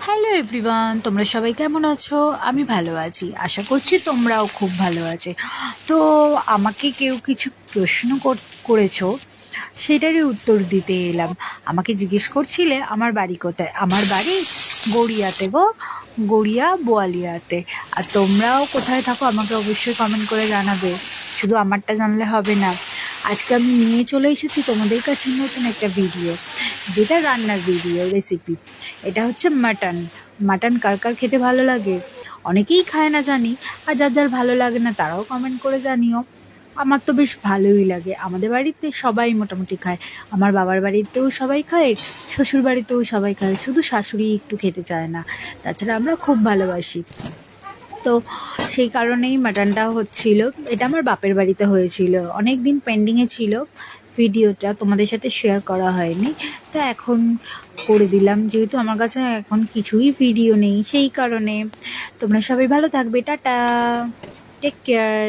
Hello everyone, তোমরা সবাই কেমন আছো? আমি ভালো আছি, আশা করছি তোমরাও খুব ভালো আছো। তো আমাকে কেউ কিছু প্রশ্ন করেছো, সেটারই উত্তর দিতে এলাম। আমাকে জিজ্ঞেস করছিলে আমার বাড়ি কোথায়। আমার বাড়ি গড়িয়াতে গো, গড়িয়া বোয়ালিয়াতে। আর তোমরাও কোথায় থাকো আমাকে অবশ্যই কমেন্ট করে জানাবে, শুধু আমারটা জানলে হবে না। আজকে আমি নিয়ে চলে এসেছি তোমাদের কাছে নতুন একটা ভিডিও, যেটা রান্নার ভিডিও রেসিপি। এটা হচ্ছে মাটন। মাটন কার কার খেতে ভালো লাগে? অনেকেই খায় না জানি, আর যার যার ভালো লাগে না তারাও কমেন্ট করে জানিও। আমার তো বেশ ভালোই লাগে, আমাদের বাড়িতে সবাই মোটামুটি খায়। আমার বাবার বাড়িতেও সবাই খায়, শ্বশুর বাড়িতেও সবাই খায়, শুধু শাশুড়ি একটু খেতে চায় না। তাছাড়া আমরা খুব ভালোবাসি। তো সেই কারণেই মাটনটা হচ্ছিল। এটা আমার বাপের বাড়িতে হয়েছিল, অনেক দিন পেন্ডিংয়ে ছিল। ভিডিওটা তোমাদের সাথে শেয়ার করা হয়নি, তো এখন করে দিলাম, যেহেতু আমার কাছে এখন কিছুই ভিডিও নেই সেই কারণে। তোমরা সবাই ভালো থাকবে, টাটা, টেক কেয়ার।